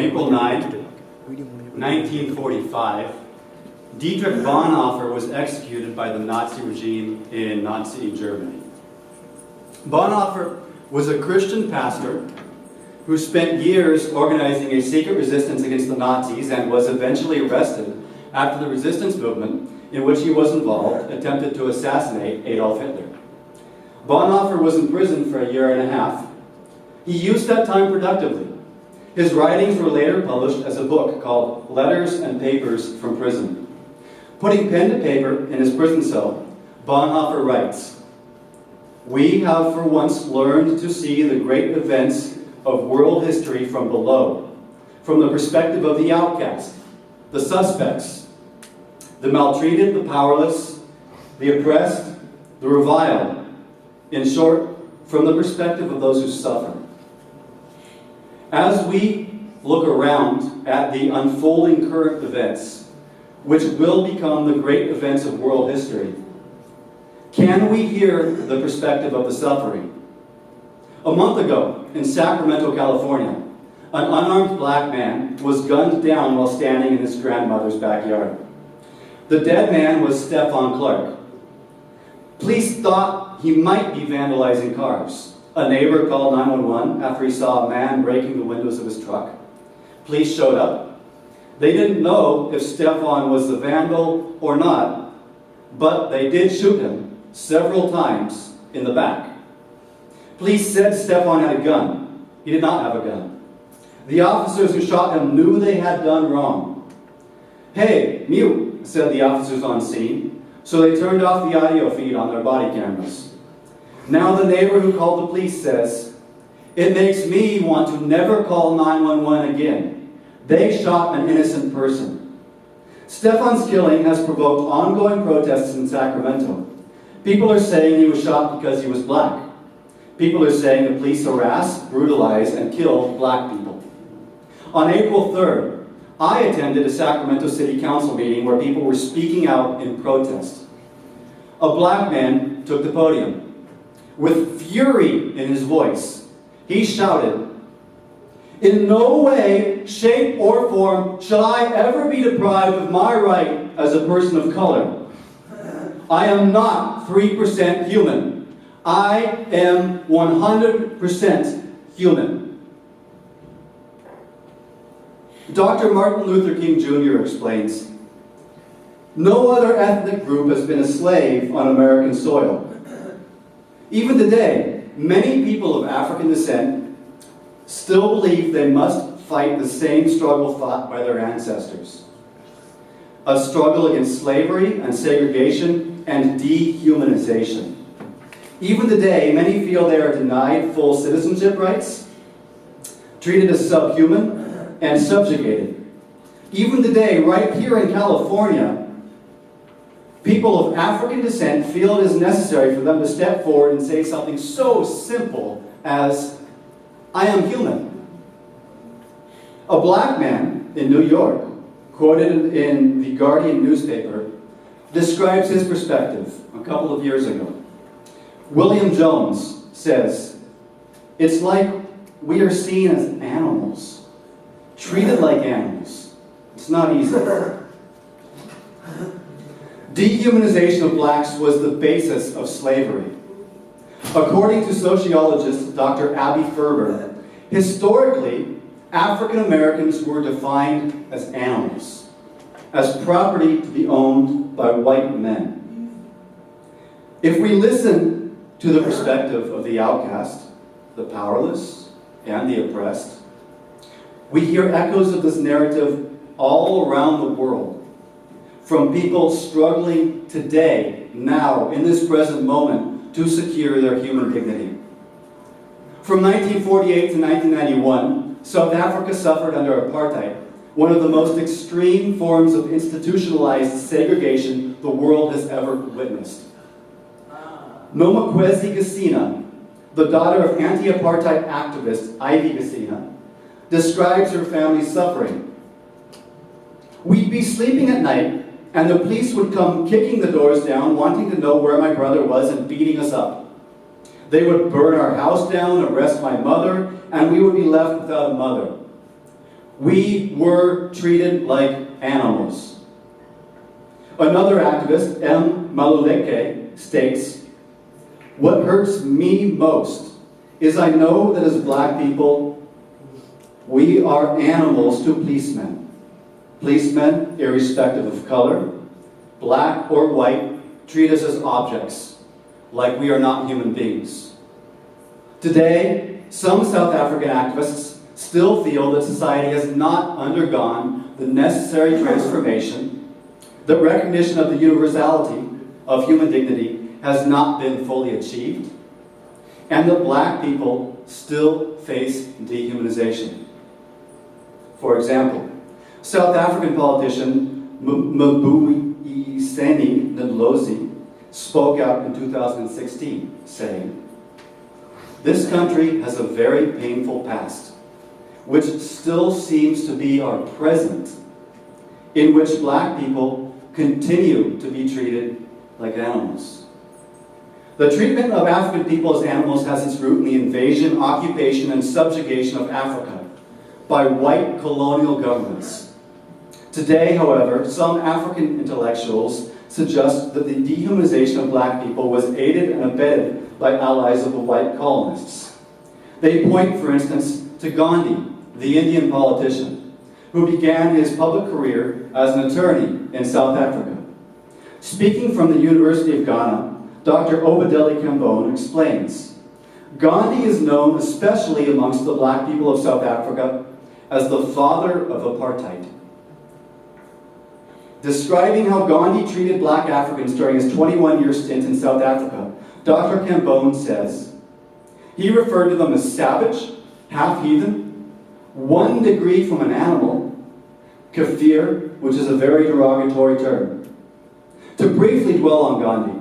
April 9, 1945, Dietrich Bonhoeffer was executed by the Nazi regime in Nazi Germany. Bonhoeffer was a Christian pastor who spent years organizing a secret resistance against the Nazis and was eventually arrested after the resistance movement in which he was involved attempted to assassinate Adolf Hitler. Bonhoeffer was in prison for a year and a half. He used that time productively. His writings were later published as a book called Letters and Papers from Prison. Putting pen to paper in his prison cell, Bonhoeffer writes, "We have for once learned to see the great events of world history from below, from the perspective of the outcast, the suspects, the maltreated, the powerless, the oppressed, the reviled. In short, from the perspective of those who suffer. As we look around at the unfolding current events, which will become the great events of world history, can we hear the perspective of the suffering? A month ago, in Sacramento, California, an unarmed black man was gunned down while standing in his grandmother's backyard. The dead man was Stefan Clark. Police thought he might be vandalizing cars. A neighbor called 911 after he saw a man breaking the windows of his truck. Police showed up. They didn't know if Stefan was the vandal or not, but they did shoot him several times in the back. Police said Stefan had a gun. He did not have a gun. The officers who shot him knew they had done wrong. "Hey, mute," said the officers on scene, so they turned off the audio feed on their body cameras. Now the neighbor who called the police says, "It makes me want to never call 911 again. They shot an innocent person." Stefan's killing has provoked ongoing protests in Sacramento. People are saying he was shot because he was black. People are saying the police harass, brutalize, and kill black people. On April 3rd, I attended a Sacramento City Council meeting where people were speaking out in protest. A black man took the podium. With fury in his voice, he shouted, "In no way, shape, or form shall I ever be deprived of my right as a person of color. I am not 3% human. I am 100% human." Dr. Martin Luther King Jr. explains, "No other ethnic group has been a slave on American soil. Even today, many people of African descent still believe they must fight the same struggle fought by their ancestors. A struggle against slavery and segregation and dehumanization. Even today, many feel they are denied full citizenship rights, treated as subhuman, and subjugated. Even today, right here in California, people of African descent feel it is necessary for them to step forward and say something so simple as, 'I am human.'" A black man in New York, quoted in the Guardian newspaper, describes his perspective a couple of years ago. William Jones says, "It's like we are seen as animals, treated like animals. It's not easy." Dehumanization of blacks was the basis of slavery. According to sociologist Dr. Abby Ferber, historically, African Americans were defined as animals, as property to be owned by white men. If we listen to the perspective of the outcast, the powerless, and the oppressed, we hear echoes of this narrative all around the world. From people struggling today, now, in this present moment, to secure their human dignity. From 1948 to 1991, South Africa suffered under apartheid, one of the most extreme forms of institutionalized segregation the world has ever witnessed. Nomakwezi Gesina, the daughter of anti-apartheid activist Ivy Gesina, describes her family's suffering. "We'd be sleeping at night, and the police would come kicking the doors down, wanting to know where my brother was and beating us up. They would burn our house down, arrest my mother, and we would be left without a mother. We were treated like animals. Another activist, M. Maluleke, states, "What hurts me most is I know that as black people, we are animals to policemen. Policemen, irrespective of color, black or white, treat us as objects, like we are not human beings." Today, some South African activists still feel that society has not undergone the necessary transformation, that recognition of the universality of human dignity has not been fully achieved, and that black people still face dehumanization. For example, South African politician Mbuyiseni Ndlozi spoke out in 2016, saying, "This country has a very painful past, which still seems to be our present, in which black people continue to be treated like animals." The treatment of African people as animals has its root in the invasion, occupation, and subjugation of Africa by white colonial governments. Today, however, some African intellectuals suggest that the dehumanization of black people was aided and abetted by allies of the white colonists. They point, for instance, to Gandhi, the Indian politician, who began his public career as an attorney in South Africa. Speaking from the University of Ghana, Dr. Obadeli Kambone explains, "Gandhi is known especially amongst the black people of South Africa as the father of apartheid." Describing how Gandhi treated black Africans during his 21-year stint in South Africa, Dr. Kambone says, he referred to them as savage, half-heathen, 1 degree from an animal, kafir, which is a very derogatory term. To briefly dwell on Gandhi,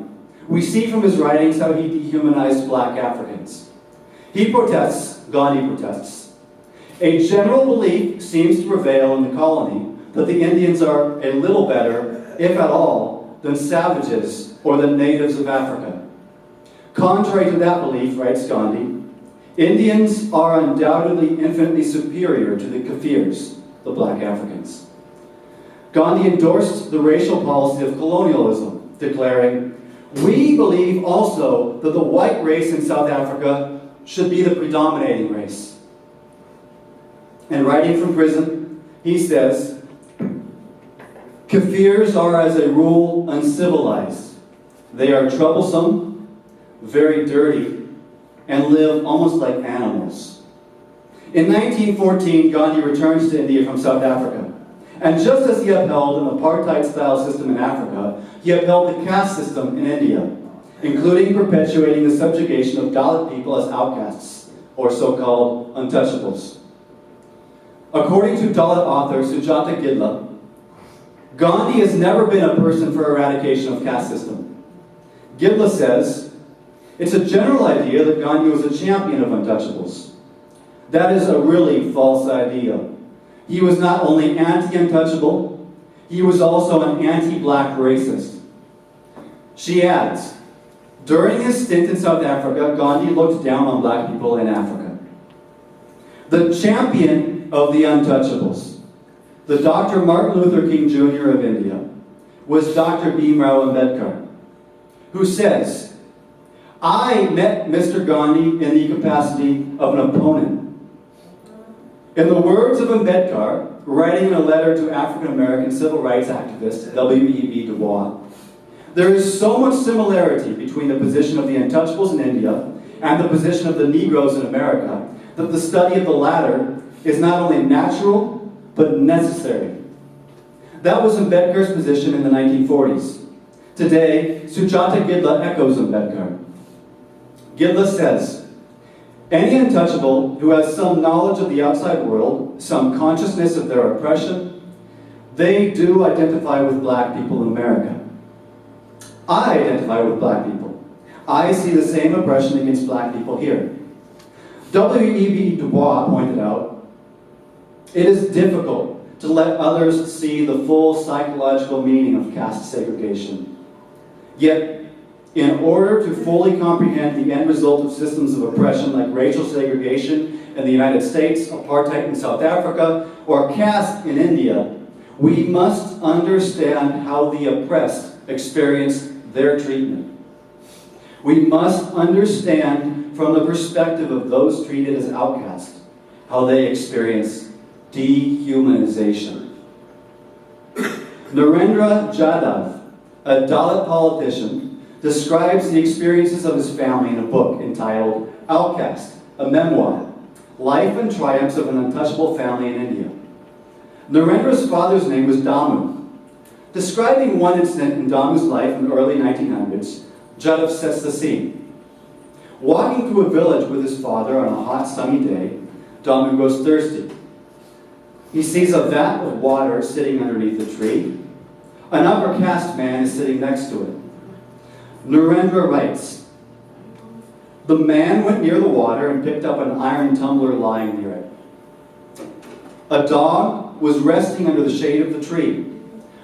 we see from his writings how he dehumanized black Africans. He protests, Gandhi protests. A general belief seems to prevail in the colony that the Indians are a little better, if at all, than savages or the natives of Africa. Contrary to that belief, writes Gandhi, Indians are undoubtedly infinitely superior to the Kafirs, the black Africans. Gandhi endorsed the racial policy of colonialism, declaring, "We believe also that the white race in South Africa should be the predominating race." And writing from prison, he says, "Kafirs are as a rule uncivilized. They are troublesome, very dirty, and live almost like animals." In 1914, Gandhi returns to India from South Africa. And just as he upheld an apartheid-style system in Africa, he upheld the caste system in India, including perpetuating the subjugation of Dalit people as outcasts, or so-called untouchables. According to Dalit author Sujata Gidla, Gandhi has never been a person for eradication of caste system. Gidla says, "It's a general idea that Gandhi was a champion of untouchables. That is a really false idea. He was not only anti-untouchable, he was also an anti-black racist." She adds, "During his stint in South Africa, Gandhi looked down on black people in Africa." The champion of the untouchables, the Dr. Martin Luther King Jr. of India, was Dr. Bhimrao Ambedkar, who says, "I met Mr. Gandhi in the capacity of an opponent." In the words of Ambedkar, writing in a letter to African-American civil rights activist W.E.B. Du Bois, there is so much similarity between the position of the untouchables in India and the position of the Negroes in America that the study of the latter is not only natural, but necessary. That was Ambedkar's position in the 1940s. Today, Sujata Gidla echoes Ambedkar. Gidla says, "Any untouchable who has some knowledge of the outside world, some consciousness of their oppression, they do identify with black people in America. I identify with black people. I see the same oppression against black people here." W.E.B. Du Bois pointed out, "It is difficult to let others see the full psychological meaning of caste segregation. Yet, in order to fully comprehend the end result of systems of oppression like racial segregation in the United States, apartheid in South Africa, or caste in India, we must understand how the oppressed experience their treatment. We must understand from the perspective of those treated as outcasts how they experience dehumanization. Narendra Jadhav, a Dalit politician, describes the experiences of his family in a book entitled Outcast, a Memoir, Life and Triumphs of an Untouchable Family in India. Narendra's father's name was Damu. Describing one incident in Damu's life in the early 1900s, Jadhav sets the scene. Walking through a village with his father on a hot sunny day, Damu grows thirsty. He sees a vat of water sitting underneath a tree. An upper caste man is sitting next to it. Narendra writes, "The man went near the water and picked up an iron tumbler lying near it. A dog was resting under the shade of the tree.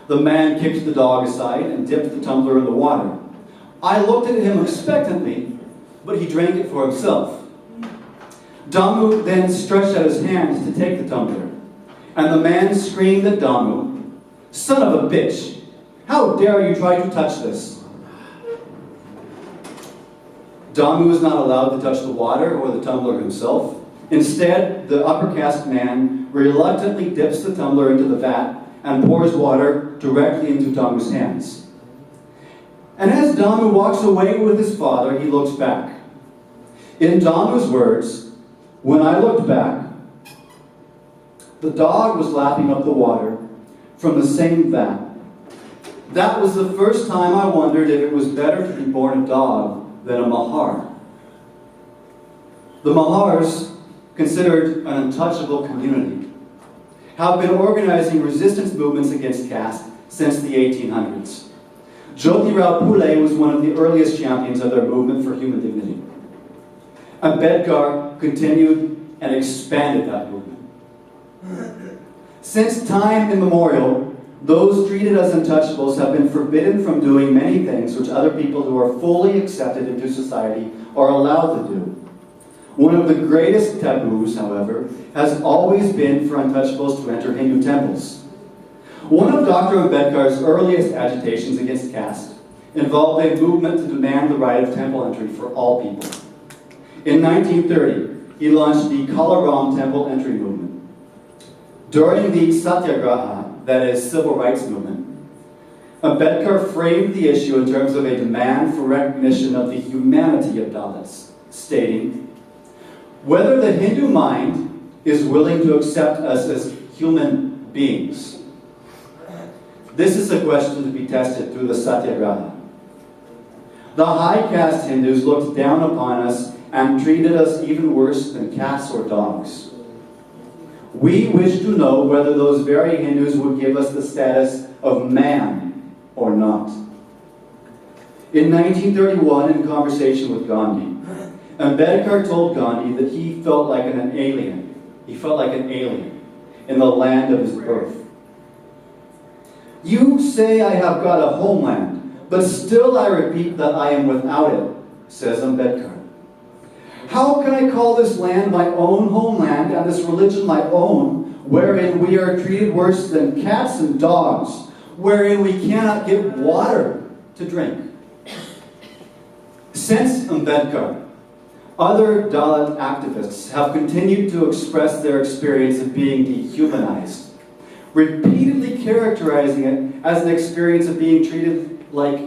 The man kicked the dog aside and dipped the tumbler in the water. I looked at him expectantly, but he drank it for himself. Damu then stretched out his hands to take the tumbler, and the man screamed at Damu, 'Son of a bitch, how dare you try to touch this?' Damu was not allowed to touch the water or the tumbler himself. Instead, the upper caste man reluctantly dips the tumbler into the vat and pours water directly into Damu's hands. And as Damu walks away with his father, he looks back. In Damu's words, 'When I looked back, the dog was lapping up the water from the same vat. That was the first time I wondered if it was better to be born a dog than a Mahar.' The Mahars, considered an untouchable community, have been organizing resistance movements against caste since the 1800s. Jyotirao Phule was one of the earliest champions of their movement for human dignity. Ambedkar continued and expanded that movement. Since time immemorial, those treated as untouchables have been forbidden from doing many things which other people who are fully accepted into society are allowed to do. One of the greatest taboos, however, has always been for untouchables to enter Hindu temples. One of Dr. Ambedkar's earliest agitations against caste involved a movement to demand the right of temple entry for all people. In 1930, he launched the Kalaram Temple Entry Movement. During the Satyagraha, that is, civil rights movement, Ambedkar framed the issue in terms of a demand for recognition of the humanity of Dalits, stating, "Whether the Hindu mind is willing to accept us as human beings. This is a question to be tested through the Satyagraha. The high caste Hindus looked down upon us and treated us even worse than cats or dogs. We wish to know whether those very Hindus would give us the status of man or not." In 1931, in conversation with Gandhi, Ambedkar told Gandhi that he felt like an alien. He felt like an alien in the land of his birth. "You say I have got a homeland, but still I repeat that I am without it," says Ambedkar. "How can I call this land my own homeland and this religion my own, wherein we are treated worse than cats and dogs, wherein we cannot get water to drink?" Since Ambedkar, other Dalit activists have continued to express their experience of being dehumanized, repeatedly characterizing it as an experience of being treated like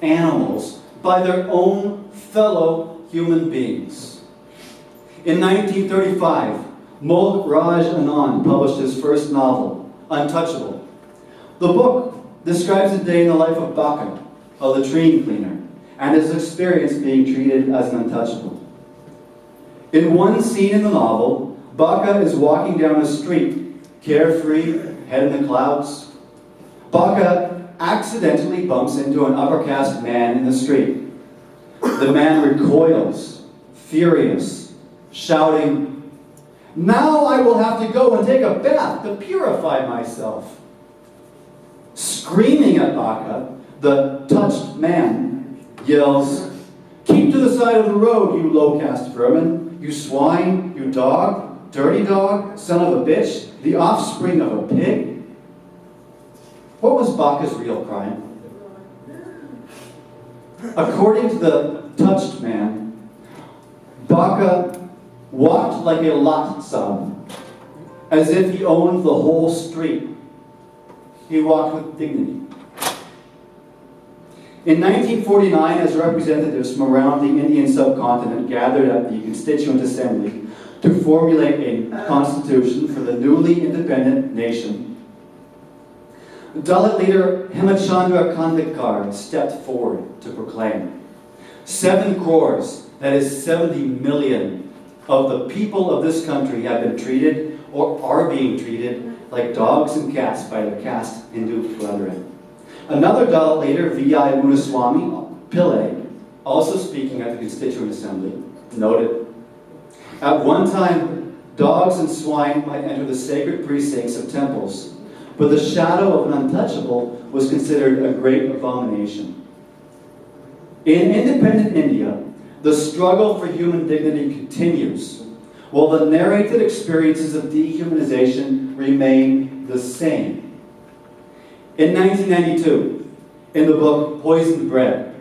animals by their own fellow human beings. In 1935, Mulk Raj Anand published his first novel, Untouchable. The book describes a day in the life of Baka, a latrine cleaner, and his experience being treated as an untouchable. In one scene in the novel, Baka is walking down a street, carefree, head in the clouds. Baka accidentally bumps into an upper caste man in the street. The man recoils, furious, shouting, "Now I will have to go and take a bath to purify myself." Screaming at Baka, the touched man yells, "Keep to the side of the road, you low caste vermin. you swine, you dog, dirty dog, son of a bitch, the offspring of a pig. What was Baca's real crime? According to the touched man, Baca walked like a lot sub, as if he owned the whole street. He walked with dignity. In 1949, as representatives from around the Indian subcontinent gathered at the Constituent Assembly to formulate a constitution for the newly independent nation, Dalit leader Hemachandra Ambedkar stepped forward to proclaim 7 crores, that is 70 million, of the people of this country have been treated or are being treated like dogs and cats by their caste Hindu brethren. Another Dalit leader, V.I. Muniswamy Pillai, also speaking at the Constituent Assembly, noted, at one time, dogs and swine might enter the sacred precincts of temples, but the shadow of an untouchable was considered a great abomination. In independent India, the struggle for human dignity continues, while the narrated experiences of dehumanization remain the same. In 1992, in the book Poisoned Bread,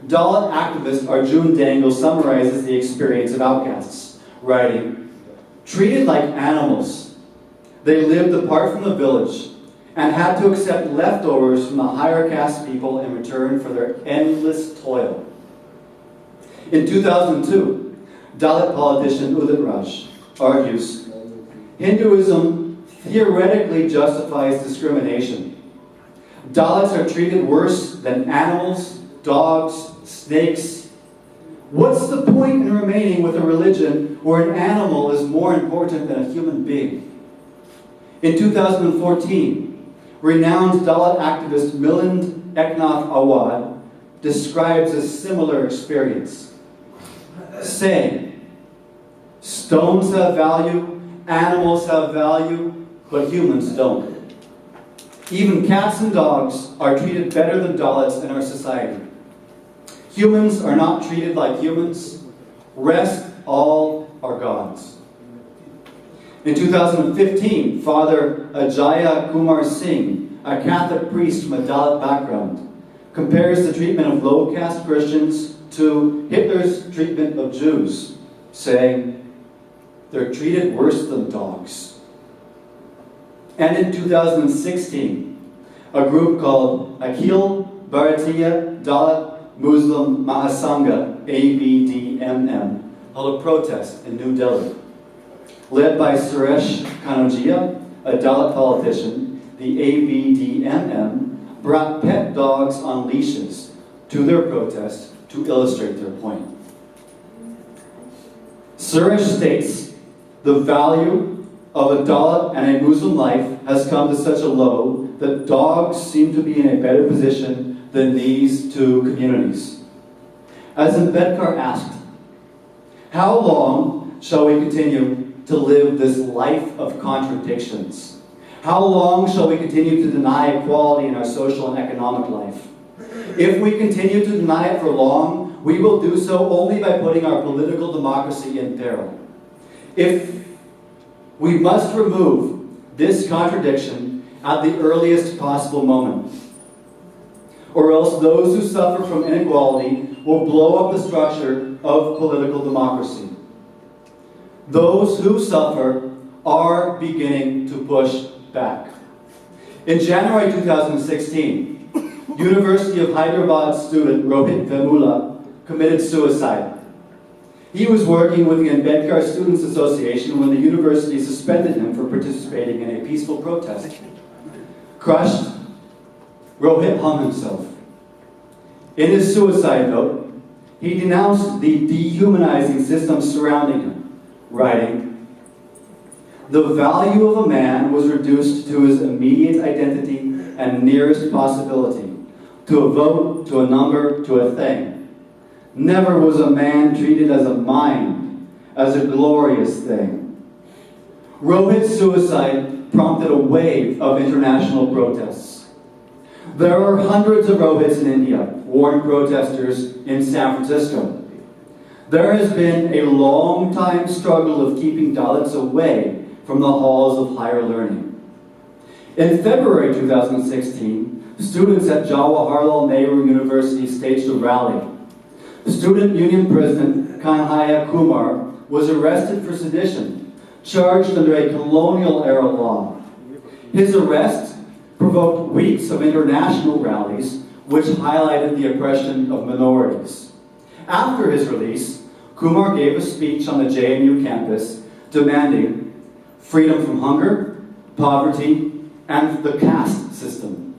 Dalit activist Arjun Dangle summarizes the experience of outcasts, writing, treated like animals, they lived apart from the village and had to accept leftovers from the higher caste people in return for their endless toil. In 2002, Dalit politician Udit Raj argues, Hinduism theoretically justifies discrimination. Dalits are treated worse than animals, dogs, snakes. What's the point in remaining with a religion where an animal is more important than a human being? In 2014, renowned Dalit activist Milind Eknath Awad describes a similar experience, saying, stones have value, animals have value, but humans don't. Even cats and dogs are treated better than Dalits in our society. Humans are not treated like humans. Rest all are gods. In 2015, Father Ajaya Kumar Singh, a Catholic priest from a Dalit background, compares the treatment of low-caste Christians to Hitler's treatment of Jews, saying, they're treated worse than dogs. And in 2016, a group called Akhil Bharatiya Dalit Muslim Mahasangha, ABDMM, held a protest in New Delhi. Led by Suresh Kanojia, a Dalit politician, the ABDMM brought pet dogs on leashes to their protest to illustrate their point. Suresh states, the value of a Dalit and a Muslim life has come to such a low that dogs seem to be in a better position than these two communities. As Ambedkar asked, how long shall we continue to live this life of contradictions? How long shall we continue to deny equality in our social and economic life? If we continue to deny it for long, we will do so only by putting our political democracy in peril. If we must remove this contradiction at the earliest possible moment, or else those who suffer from inequality will blow up the structure of political democracy. Those who suffer are beginning to push back. In January 2016, University of Hyderabad student Rohit Vemula committed suicide. He was working with the Ambedkar Students Association when the university suspended him for participating in a peaceful protest. Crushed, Rohit hung himself. In his suicide note, he denounced the dehumanizing system surrounding him, writing, the value of a man was reduced to his immediate identity and nearest possibility, to a vote, to a number, to a thing. Never was a man treated as a mind, as a glorious thing. Rohit's suicide prompted a wave of international protests. There are hundreds of Rohits in India, warned protesters in San Francisco. There has been a long time struggle of keeping Dalits away from the halls of higher learning. In February 2016, students at Jawaharlal Nehru University staged a rally. Student Union President Kanhaiya Kumar was arrested for sedition, charged under a colonial-era law. His arrest provoked weeks of international rallies, which highlighted the oppression of minorities. After his release, Kumar gave a speech on the JNU campus demanding freedom from hunger, poverty, and the caste system.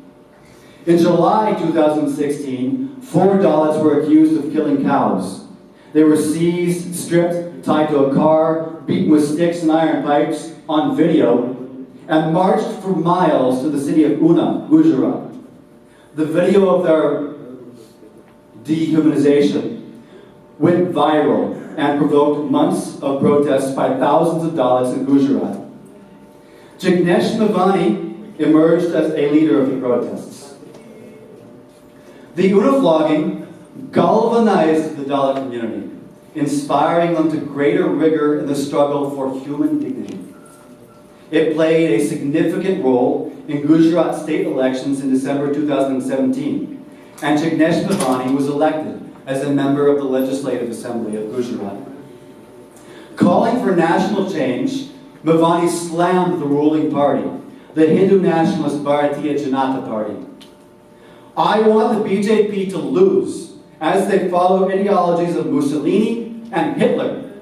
In July 2016, 4 Dalits were accused of killing cows. They were seized, stripped, tied to a car, beaten with sticks and iron pipes on video, and marched for miles to the city of Una, Gujarat. The video of their dehumanization went viral and provoked months of protests by thousands of Dalits in Gujarat. Jignesh Mavani emerged as a leader of the protests. The Una flogging galvanized the Dalit community, inspiring them to greater rigor in the struggle for human dignity. It played a significant role in Gujarat state elections in December 2017, and Jignesh Mavani was elected as a member of the Legislative Assembly of Gujarat. Calling for national change, Mavani slammed the ruling party, the Hindu nationalist Bharatiya Janata Party. I want the BJP to lose, as they follow ideologies of Mussolini and Hitler,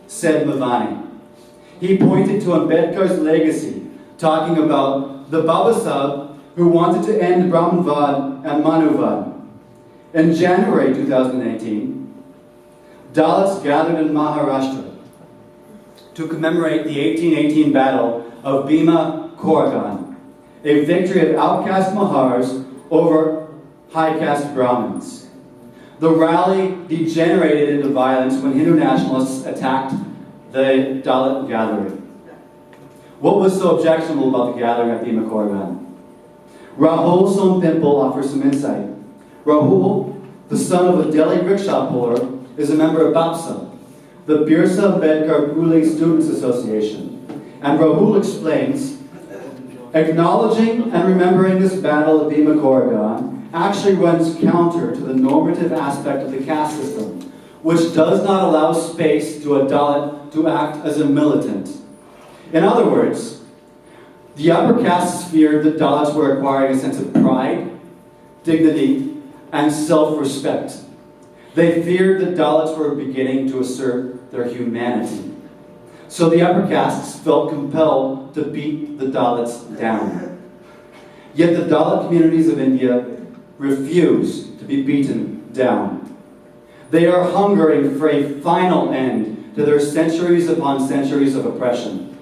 said Mavani. He pointed to Ambedkar's legacy, talking about the Babasaheb who wanted to end Brahmanvad and Manuvad. In January 2018, Dalits gathered in Maharashtra to commemorate the 1818 Battle of Bhima Koregaon, a victory of outcast Mahars over high-caste Brahmins. The rally degenerated into violence when Hindu nationalists attacked the Dalit gathering. What was so objectionable about the gathering at Bhima Koregaon? Rahul Sompimple offers some insight. Rahul, the son of a Delhi rickshaw puller, is a member of BAPSA, the Birsa Ambedkar Pule Students Association. And Rahul explains, acknowledging and remembering this battle of Bhima Koregaon actually runs counter to the normative aspect of the caste system, which does not allow space to a Dalit to act as a militant. In other words, the upper castes feared that Dalits were acquiring a sense of pride, dignity, and self-respect. They feared that Dalits were beginning to assert their humanity. So the upper castes felt compelled to beat the Dalits down. Yet the Dalit communities of India refuse to be beaten down. They are hungering for a final end to their centuries upon centuries of oppression.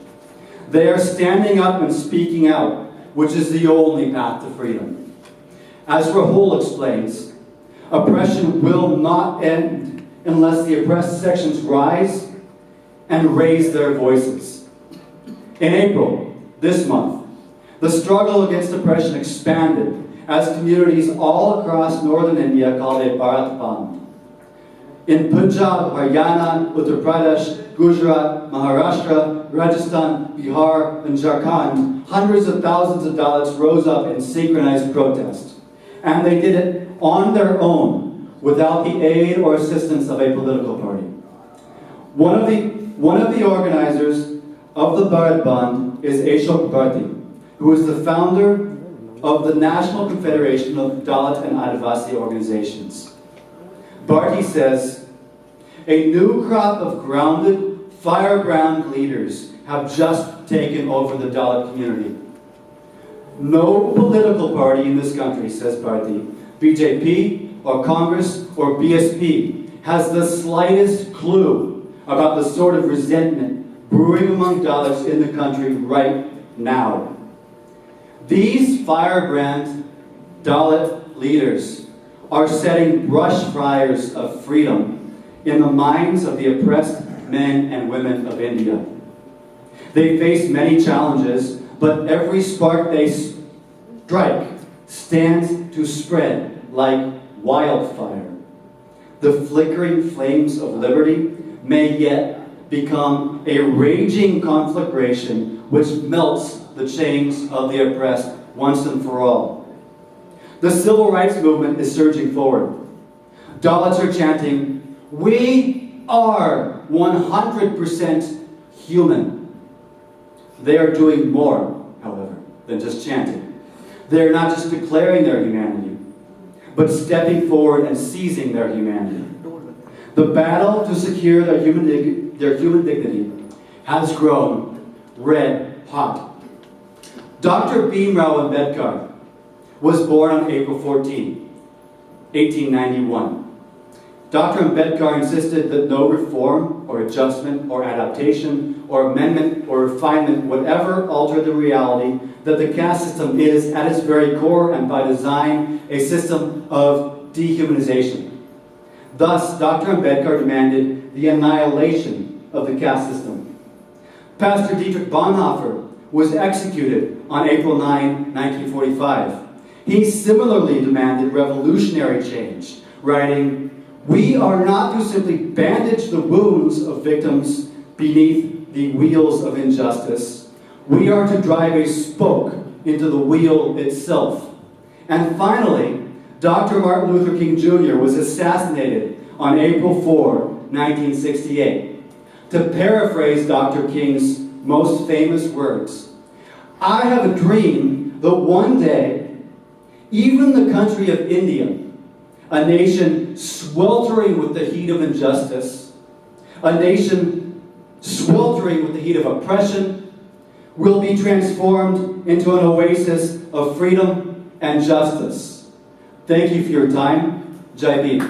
They are standing up and speaking out, which is the only path to freedom. As Rahul explains, oppression will not end unless the oppressed sections rise and raise their voices. In April, this month, the struggle against oppression expanded as communities all across northern India called a Bharat Bandh. In Punjab, Haryana, Uttar Pradesh, Gujarat, Maharashtra, Rajasthan, Bihar, and Jharkhand, hundreds of thousands of Dalits rose up in synchronized protest. And they did it on their own, without the aid or assistance of a political party. One of the organizers of the Bharat Bandh is Ashok Bharti, who is the founder of the National Confederation of Dalit and Adivasi Organizations. Bharti says, a new crop of grounded, firebrand leaders have just taken over the Dalit community. No political party in this country, says Bharti, BJP or Congress or BSP, has the slightest clue about the sort of resentment brewing among Dalits in the country right now. These firebrand Dalit leaders are setting brush fires of freedom in the minds of the oppressed men and women of India. They face many challenges, but every spark they strike stands to spread like wildfire. the flickering flames of liberty may yet become a raging conflagration which melts the chains of the oppressed once and for all. The civil rights movement is surging forward. Dalits are chanting, "We are 100% human." They are doing more, however, than just chanting. They are not just declaring their humanity, but stepping forward and seizing their humanity. The battle to secure their human dignity has grown red hot. Dr. Bhimrao Ambedkar was born on April 14, 1891. Dr. Ambedkar insisted that no reform or adjustment or adaptation or amendment or refinement would ever alter the reality that the caste system is, at its very core and by design, a system of dehumanization. Thus, Dr. Ambedkar demanded the annihilation of the caste system. Pastor Dietrich Bonhoeffer was executed on April 9, 1945. He similarly demanded revolutionary change, writing, "We are not to simply bandage the wounds of victims beneath the wheels of injustice. We are to drive a spoke into the wheel itself." And finally, Dr. Martin Luther King Jr. was assassinated on April 4, 1968. To paraphrase Dr. King's most famous words, "I have a dream that one day, even the country of India, a nation sweltering with the heat of injustice, a nation sweltering with the heat of oppression, will be transformed into an oasis of freedom and justice." Thank you for your time. Jai Bhim.